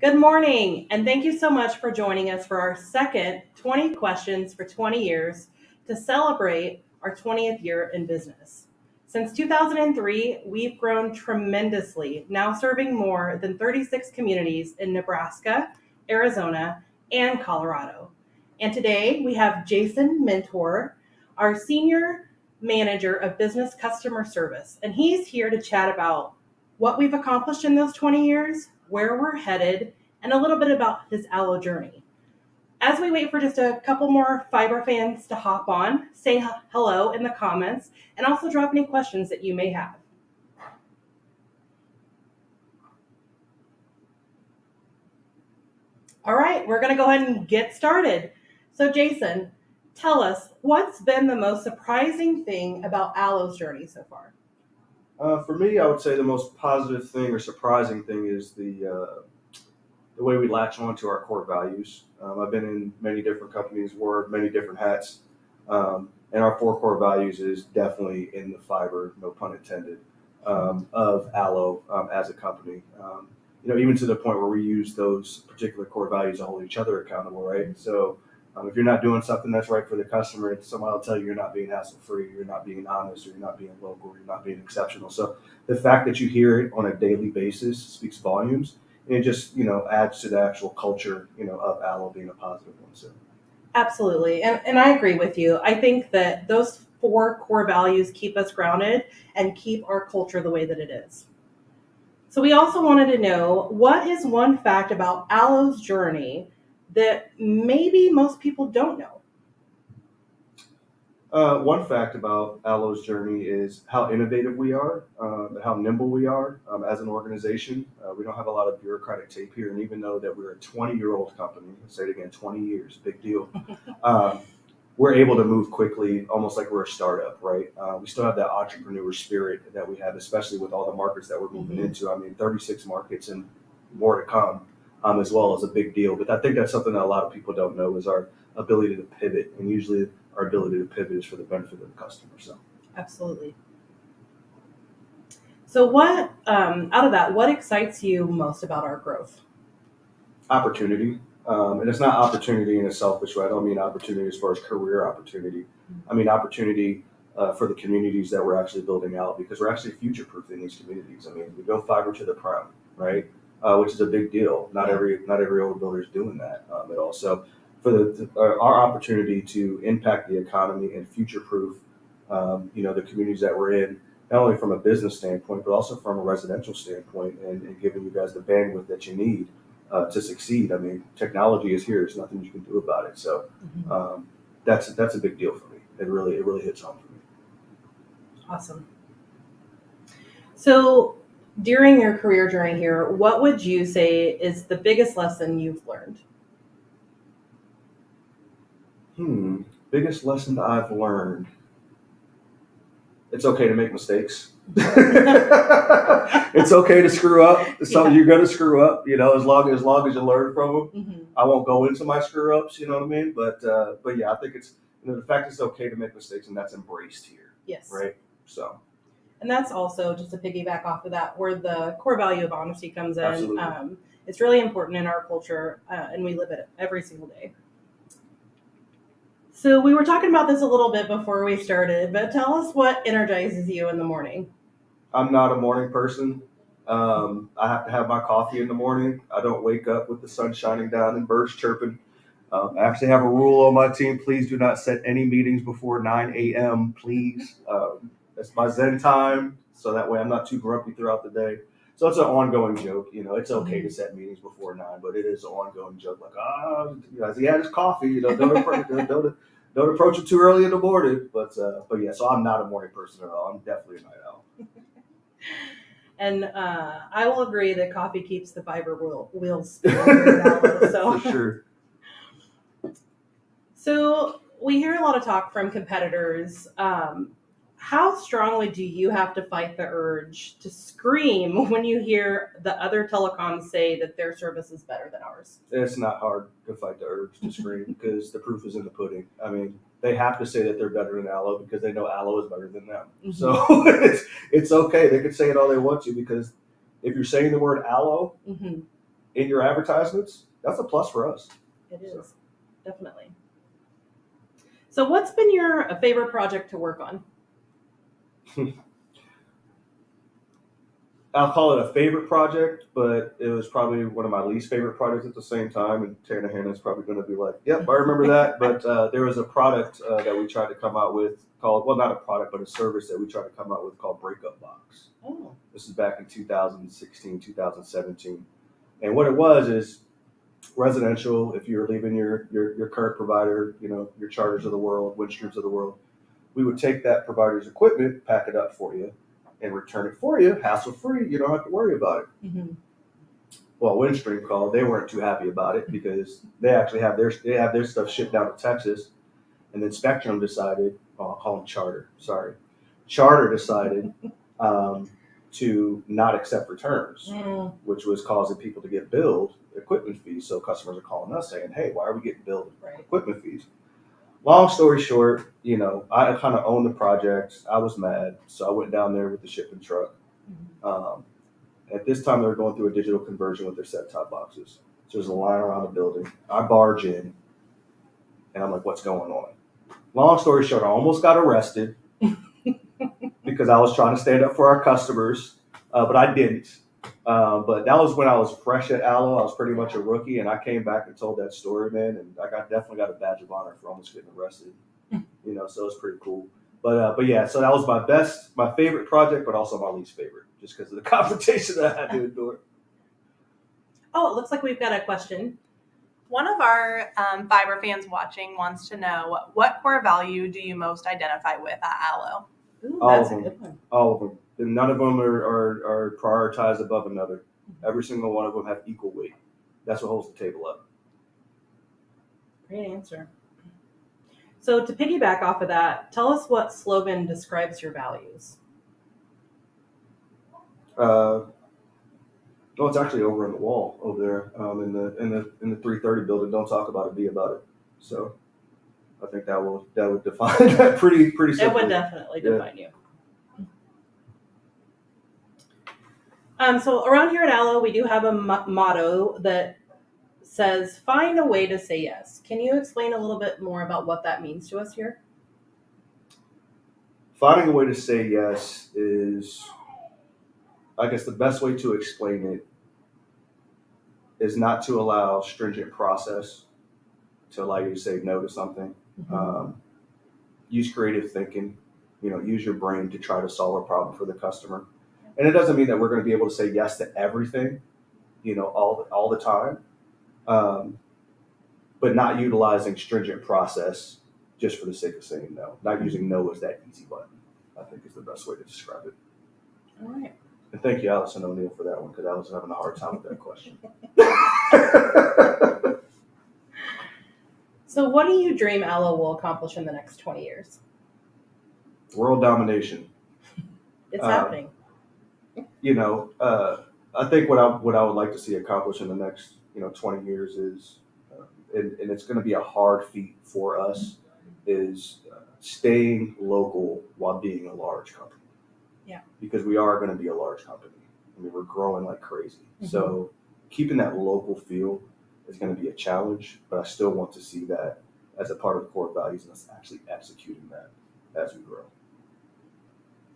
Good morning, and thank you so much for joining us for our second 20 Questions for 20 Years to celebrate our 20th year in business. Since 2003, we've grown tremendously, now serving more than 36 communities in Nebraska, Arizona, and Colorado. And today we have Jason Mentore, our Senior Manager of Business Customer Service, and he's here to chat about what we've accomplished in those 20 years, where we're headed, and a little bit about his Allo journey. As we wait for just a couple more fiber fans to hop on, say hello in the comments, and also drop any questions that you may have. All right, we're going to go ahead and get started. So Jason, tell us, what's been the most surprising thing about Allo's journey so far? For me, I would say the most positive thing or surprising thing is the way we latch on to our core values. I've been in many different companies, wore many different hats, and our four core values is definitely in the fiber, no pun intended, of Allo as a company. Even to the point where we use those particular core values to hold each other accountable, right? So if you're not doing something that's right for the customer, someone will tell you you're not being hassle-free, you're not being honest, or you're not being local, or you're not being exceptional. So the fact that you hear it on a daily basis speaks volumes, and it just adds to the actual culture of Allo being a positive one. So absolutely, and I agree with you. I think that those four core values keep us grounded and keep our culture the way that it is. So we also wanted to know, what is one fact about Allo's journey that maybe most people don't know? One fact about Allo's journey is how innovative we are, how nimble we are as an organization. We don't have a lot of bureaucratic tape here, and even though that we're a 20-year-old company, let's say it again, 20 years, big deal, we're able to move quickly, almost like we're a startup, right? We still have that entrepreneur spirit that we have, especially with all the markets that we're moving into. I mean, 36 markets and more to come, as well, as a big deal. But I think that's something that a lot of people don't know is our ability to pivot, and usually our ability to pivot is for the benefit of the customer. So absolutely. So what, out of that, what excites you most about our growth? Opportunity. And it's not opportunity in a selfish way. I don't mean opportunity as far as career opportunity. I mean opportunity for the communities that we're actually building out, because we're actually future-proofing these communities. I mean, we go fiber to the prem, right? Which is a big deal. Not every overbuilder is doing that at all. So for our opportunity to impact the economy and future-proof, the communities that we're in, not only from a business standpoint, but also from a residential standpoint, and giving you guys the bandwidth that you need to succeed. I mean, technology is here. There's nothing you can do about it. So that's a big deal for me. It really hits home for me. Awesome. So during your career journey here, what would you say is the biggest lesson you've learned? Biggest lesson that I've learned. It's okay to make mistakes. It's okay to screw up. So you're going to screw up, as long as you learn from them. Mm-hmm. I won't go into my screw ups, you know what I mean? But yeah, I think it's, the fact it's okay to make mistakes, and that's embraced here. Yes. Right. So. And that's also, just to piggyback off of that, where the core value of honesty comes in. Absolutely. It's really important in our culture, and we live it every single day. So we were talking about this a little bit before we started, but tell us what energizes you in the morning. I'm not a morning person. I have to have my coffee in the morning. I don't wake up with the sun shining down and birds chirping. I actually have a rule on my team: please do not set any meetings before 9 a.m. Please. That's my Zen time, so that way I'm not too grumpy throughout the day. So it's an ongoing joke. It's okay to set meetings before 9, but it is an ongoing joke. Like, as he had his coffee, don't approach it too early in the morning. But yeah, so I'm not a morning person at all. I'm definitely a night owl. And I will agree that coffee keeps the fiber wheels spinning. So. For sure. So we hear a lot of talk from competitors. How strongly do you have to fight the urge to scream when you hear the other telecoms say that their service is better than ours? It's not hard to fight the urge to scream because the proof is in the pudding. I mean, they have to say that they're better than Allo because they know Allo is better than them. Mm-hmm. So it's okay. They can say it all they want to because if you're saying the word aloe Mm-hmm. in your advertisements, that's a plus for us. It is, definitely. So what's been your favorite project to work on? I'll call it a favorite project, but it was probably one of my least favorite projects at the same time. And Hannah's probably going to be like, yep, I remember that. But there was a product that we tried to come out with called, well, not a product, but a service that we tried to come out with called Breakup Box. Oh. This is back in 2016, 2017. And what it was is residential, if you're leaving your current provider, your Charters of the world, Windstreams of the world, we would take that provider's equipment, pack it up for you, and return it for you, hassle-free. You don't have to worry about it. Mm-hmm. Well, Windstream called. They weren't too happy about it because they actually have their stuff shipped down to Texas, and then Spectrum decided. Oh, I'll call them Charter. Sorry, Charter decided to not accept returns, which was causing people to get billed equipment fees. So customers are calling us saying, "Hey, why are we getting billed equipment fees?" Long story short, I kind of owned the project. I was mad, so I went down there with the shipping truck. At this time, they were going through a digital conversion with their set-top boxes. So there's a line around the building. I barge in, and I'm like, what's going on? Long story short, I almost got arrested because I was trying to stand up for our customers, but I didn't. But that was when I was fresh at Allo. I was pretty much a rookie, and I came back and told that story, man, and I definitely got a badge of honor for almost getting arrested. So it was pretty cool. But yeah, so that was my favorite project, but also my least favorite, just because of the confrontation that I had to endure. Oh, it looks like we've got a question. One of our fiber fans watching wants to know, what core value do you most identify with at Allo? Ooh, All that's of a them. good one. All of them. And none of them are prioritized above another. Every single one of them have equal weight. That's what holds the table up. Great answer. So to piggyback off of that, tell us what slogan describes your values. No, it's actually over on the wall over there in the 330 building. Don't talk about it, be about it. So I think that would define that pretty simply. It would definitely define you. So around here at Allo, we do have a motto that says, find a way to say yes. Can you explain a little bit more about what that means to us here? Finding a way to say yes is, I guess the best way to explain it is not to allow stringent process to allow you to say no to something. Use creative thinking, use your brain to try to solve a problem for the customer. And it doesn't mean that we're going to be able to say yes to everything, all the time. But not utilizing stringent process just for the sake of saying no. Not using no as that easy button, I think is the best way to describe it. All right. And thank you, Allison O'Neill, for that one, because I was having a hard time with that question. So what do you dream Allo will accomplish in the next 20 years? World domination. It's happening. I think what I would like to see accomplished in the next 20 years is, and it's going to be a hard feat for us, is staying local while being a large company. Yeah. Because we are going to be a large company. I mean, we're growing like crazy. So keeping that local feel is going to be a challenge, but I still want to see that as a part of the core values and us actually executing that as we grow.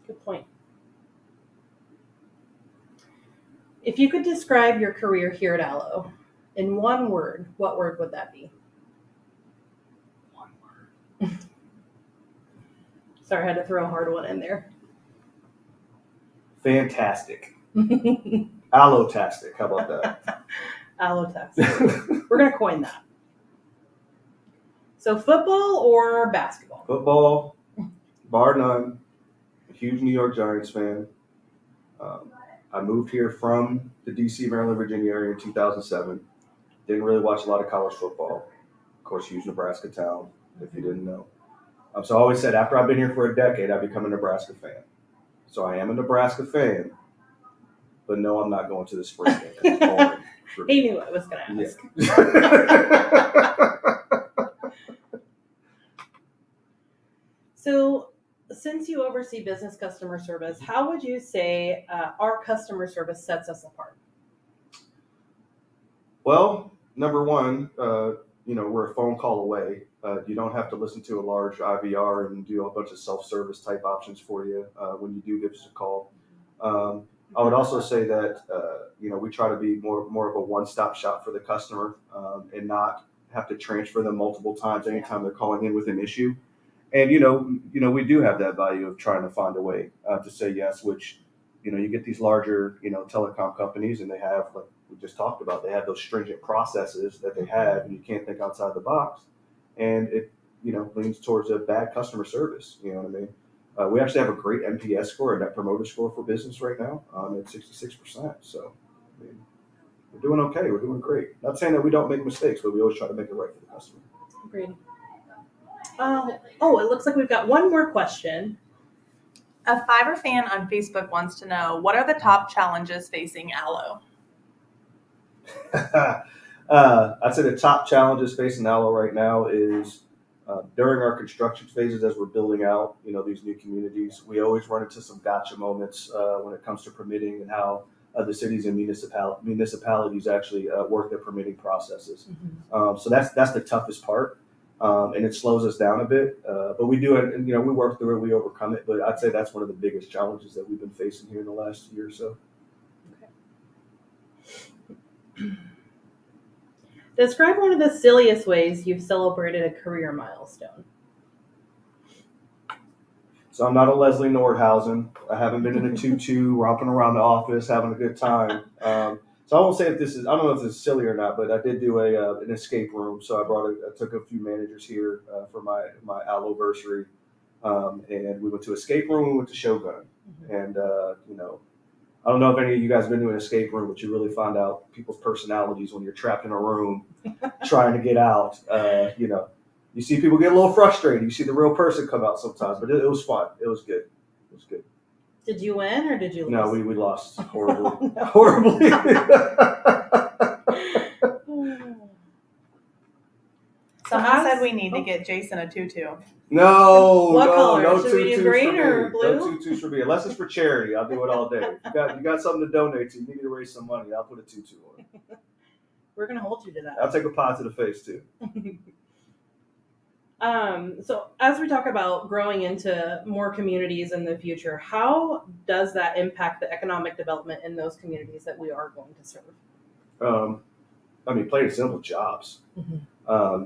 Good point. If you could describe your career here at Allo in one word, what word would that be? One word. Sorry, I had to throw a hard one in there. Fantastic. Allo-tastic. How about that? Allo-tastic. We're going to coin that. So football or basketball? Football, bar none. A huge New York Giants fan. I moved here from the DC, Maryland, Virginia area in 2007. Didn't really watch a lot of college football. Of course, huge Nebraska town, if you didn't know. So I always said after I've been here for a decade, I become a Nebraska fan. So I am a Nebraska fan, but no, I'm not going to the spring game. It's boring for me. He knew I was going to ask. Yeah. So since you oversee business customer service, how would you say our customer service sets us apart? Well, number one, we're a phone call away. You don't have to listen to a large IVR and do a bunch of self-service type options for you when you do give us a call. I would also say that we try to be more of a one-stop shop for the customer and not have to transfer them multiple times anytime they're calling in with an issue. And we do have that value of trying to find a way to say yes, which you get these larger telecom companies, and they have, like we just talked about, they have those stringent processes that they have, and you can't think outside the box, and it leans towards a bad customer service. You know what I mean? We actually have a great NPS score, a Net Promoter Score for business right now at 66%. So I mean, we're doing okay. We're doing great. Not saying that we don't make mistakes, but we always try to make it right for the customer. Agreed. It looks like we've got one more question. A Fiber fan on Facebook wants to know, what are the top challenges facing Allo? I'd say the top challenges facing Allo right now is during our construction phases as we're building out, these new communities, we always run into some gotcha moments when it comes to permitting and how the cities and municipalities actually work their permitting processes. Mm-hmm. So that's the toughest part, and it slows us down a bit. But we do it, and we work through it, we overcome it. But I'd say that's one of the biggest challenges that we've been facing here in the last year or so. Okay. Describe one of the silliest ways you've celebrated a career milestone. So I'm not a Leslie Nordhausen. I haven't been in a tutu, romping around the office, having a good time. So I won't say if this is, I don't know if this is silly or not, but I did do an escape room. So I took a few managers here for my ALLOversary, and we went to escape room, we went to Shogun. Mm-hmm. And, I don't know if any of you guys have been to an escape room, but you really find out people's personalities when you're trapped in a room trying to get out. You see people get a little frustrated. You see the real person come out sometimes, but it was fun. It was good. It was good. Did you win or did you lose? No, we lost horribly. Oh, no. Horribly. Someone said we need to get Jason a tutu. No, what no, color? no Should we do tutus green for or me. blue? No tutus for me. Unless it's for charity, I'll do it all day. If you got something to donate to, you need to raise some money, I'll put a tutu on it. We're going to hold you to that. I'll take a pot to the face too. So as we talk about growing into more communities in the future, how does that impact the economic development in those communities that we are going to serve? Plain and simple, jobs. Mm-hmm.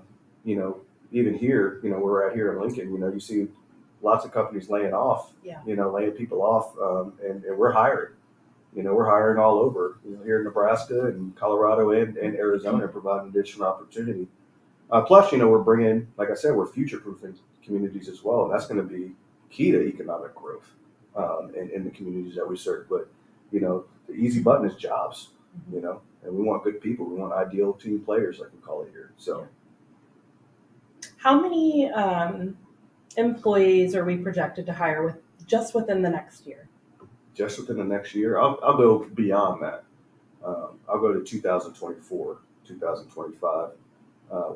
Even here, where we're at here in Lincoln, you see lots of companies laying off, laying people off, and we're hiring. We're hiring all over, here in Nebraska and Colorado and Arizona, providing additional opportunity. Plus, we're bringing, like I said, we're future-proofing communities as well, and that's going to be key to economic growth in the communities that we serve. But, the easy button is jobs, and we want good people. We want ideal team players, like we call it here. So, how many employees are we projected to hire just within the next year? Just within the next year, I'll go beyond that. I'll go to 2024, 2025.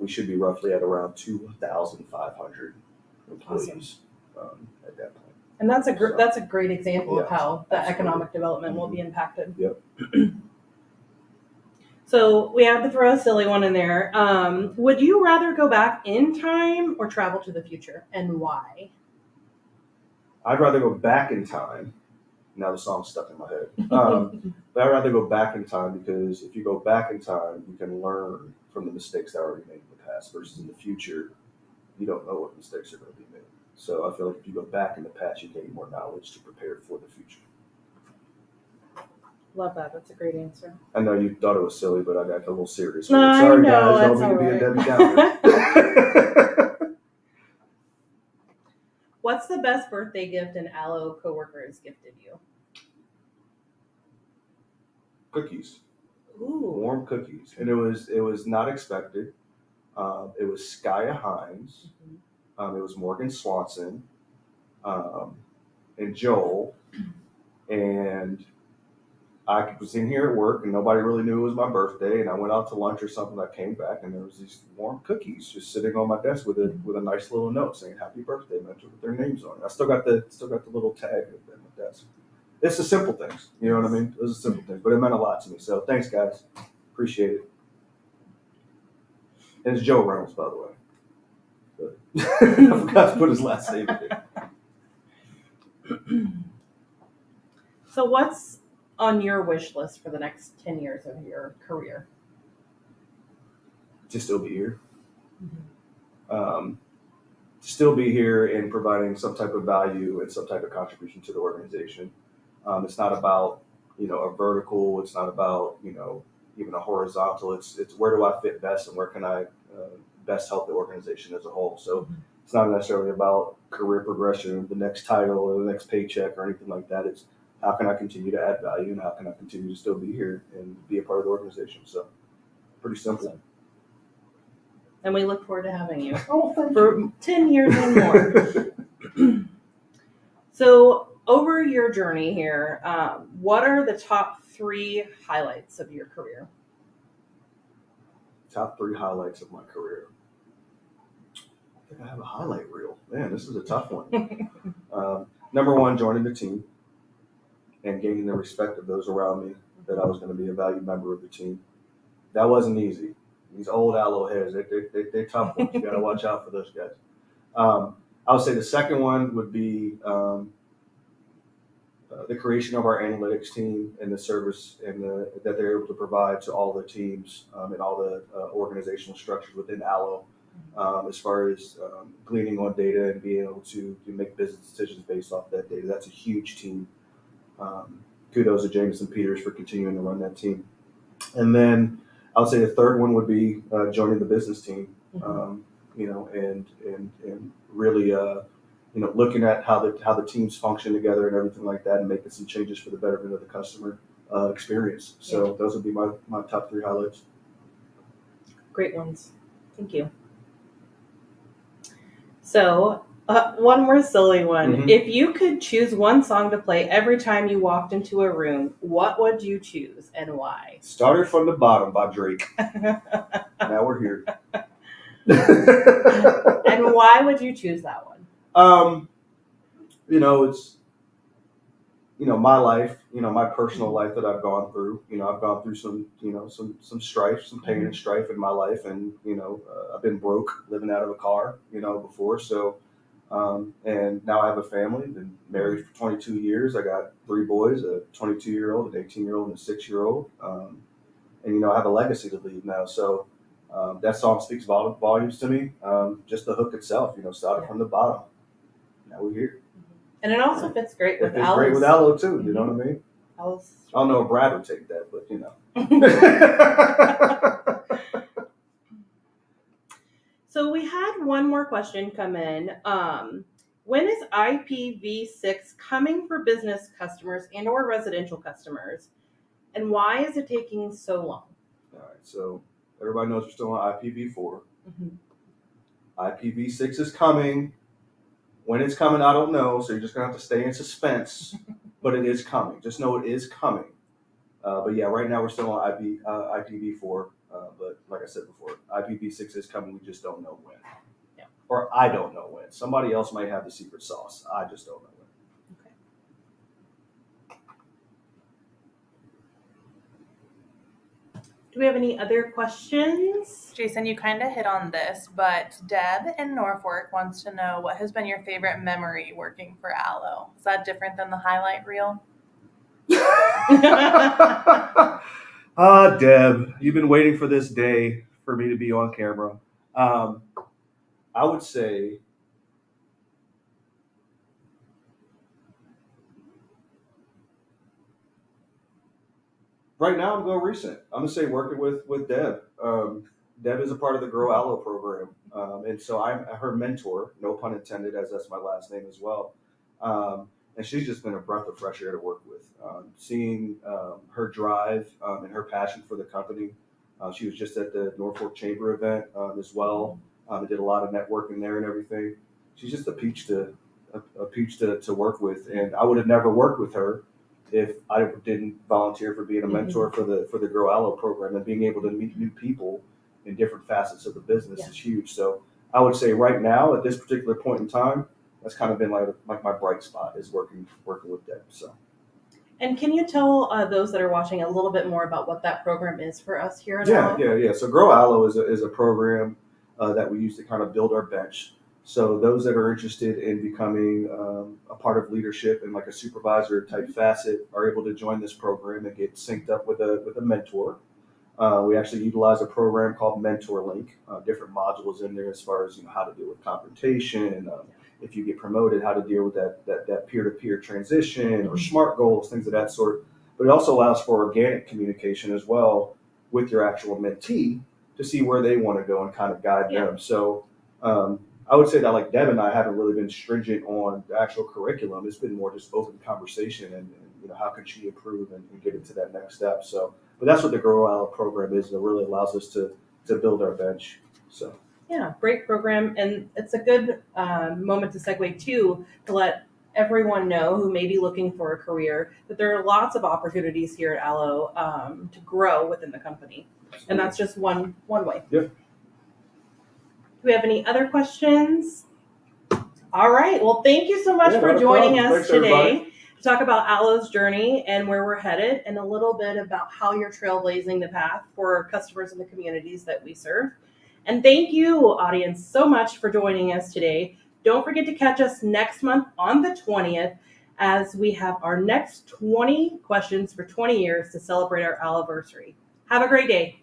We should be roughly at around 2,500 employees at that point. And that's a great example of how the economic development will be impacted. Yep. So we have to throw a silly one in there. Would you rather go back in time or travel to the future, and why? I'd rather go back in time. Now the song's stuck in my head. But I'd rather go back in time because if you go back in time, you can learn from the mistakes that are already made in the past versus in the future, you don't know what mistakes are going to be made. So I feel like if you go back in the past, you gain more knowledge to prepare for the future. Love that. That's a great answer. I know you thought it was silly, but I got a little serious. No, Sorry, I know, guys. Don't that's mean to be all a Debbie Downer. What's the best birthday gift an Allo coworker has gifted you? Cookies. Ooh. Warm cookies. And it was not expected. It was Skya Hines. Mm-hmm. It was Morgan Swanson. And Joel. And I was in here at work and nobody really knew it was my birthday, and I went out to lunch or something. I came back and there was these warm cookies just sitting on my desk with a nice little note saying "Happy Birthday," Mentor, with their names on it. I still got the little tag at my desk. It's the simple things, you know what I mean? Those are simple things, but it meant a lot to me. So thanks, guys, appreciate it. And it's Joe Reynolds, by the way. But I forgot to put his last name in there. So what's on your wish list for the next 10 years of your career? To still be here. To still be here and providing some type of value and some type of contribution to the organization. It's not about, a vertical. It's not about, even a horizontal. It's where do I fit best and where can I best help the organization as a whole. So it's not necessarily about career progression, the next title or the next paycheck or anything like that. It's how can I continue to add value and how can I continue to still be here and be a part of the organization. So pretty simple. Awesome. And we look forward to having you Oh, for 10 years and more. So over your journey here, what are the top 3 highlights of your career? Top 3 highlights of my career. I think I have a highlight reel. Man, this is a tough one. Number 1, joining the team and gaining the respect of those around me that I was going to be a valued member of the team. That wasn't easy. These old Allo heads, they're tough ones. You got to watch out for those guys. I would say the second one would be the creation of our analytics team and the service that they're able to provide to all the teams and all the organizational structures within Allo, as far as gleaning on data and being able to make business decisions based off that data. That's a huge team. Kudos to Jameson Peters for continuing to run that team. And then I would say the third one would be joining the business team, and really, looking at how the teams function together and everything like that, and making some changes for the betterment of the customer experience. So those would be my top 3 highlights. Great ones. Thank you. So one more silly one. Mm-hmm. If you could choose one song to play every time you walked into a room, what would you choose and why? Started from the Bottom by Drake. Now we're here. And why would you choose that one? It's my life, my personal life that I've gone through. I've gone through some strife, some pain and strife in my life, and I've been broke, living out of a car, before. So, and now I have a family. Been married for 22 years. I got 3 boys: a 22-year-old, an 18-year-old, and a 6-year-old. And I have a legacy to leave now. So. That song speaks volumes to me. Just the hook itself, started from the bottom. Now we're here. And it also fits great with It's Alice. great with Allo too. You know what I mean? Alice. I don't know if Brad would take that, but So we had one more question come in. When is IPv6 coming for business customers and or residential customers? And why is it taking so long? All right, so everybody knows we're still on IPv4. IPv6 is coming. When it's coming, I don't know. So you're just going to have to stay in suspense. But it is coming. Just know it is coming. But yeah, right now we're still on IPv4. But like I said before, IPv6 is coming. We just don't know when. Yeah. Or I don't know when. Somebody else might have the secret sauce. I just don't know when. Do we have any other questions? Jason, you kind of hit on this, but Deb in Norfolk wants to know what has been your favorite memory working for Allo. Is that different than the highlight reel? Deb, you've been waiting for this day for me to be on camera. I would say right now I'm going recent. I'm going to say working with Deb. Deb is a part of the Grow Allo program. And so I'm her mentor, no pun intended, as that's my last name as well. And she's just been a breath of fresh air to work with. Seeing her drive and her passion for the company. She was just at the Norfolk Chamber event as well. Did a lot of networking there and everything. She's just a peach to work with. And I would have never worked with her if I didn't volunteer for being a mentor for the Grow Allo program, and being able to meet new people in different facets of the business is huge. So I would say right now at this particular point in time, that's kind of been like my bright spot is working with Deb. So. And can you tell those that are watching a little bit more about what that program is for us here at Allo? Yeah. So Grow Allo is a program that we use to kind of build our bench. So those that are interested in becoming a part of leadership in like a supervisor type facet are able to join this program and get synced up with a mentor. We actually utilize a program called Mentore Link, different modules in there as far as how to deal with confrontation, if you get promoted, how to deal with that peer-to-peer transition or SMART goals, things of that sort. But it also allows for organic communication as well with your actual mentee to see where they want to go and kind of guide them. So I would say that like Deb and I haven't really been stringent on the actual curriculum. It's been more just open conversation and how can she improve and get into that next step. So, but that's what the Grow Allo program is. And it really allows us to build our bench. So. Yeah, great program. And it's a good moment to segue to let everyone know who may be looking for a career that there are lots of opportunities here at Allo to grow within the company. And that's just one way. Yep. Do we have any other questions? All right. Well, thank you so much for joining us today to talk about Allo's journey and where we're headed, and a little bit about how you're trailblazing the path for customers in the communities that we serve. And thank you, audience, so much for joining us today. Don't forget to catch us next month on the 20th as we have our next 20 questions for 20 years to celebrate our ALLOversary. Have a great day.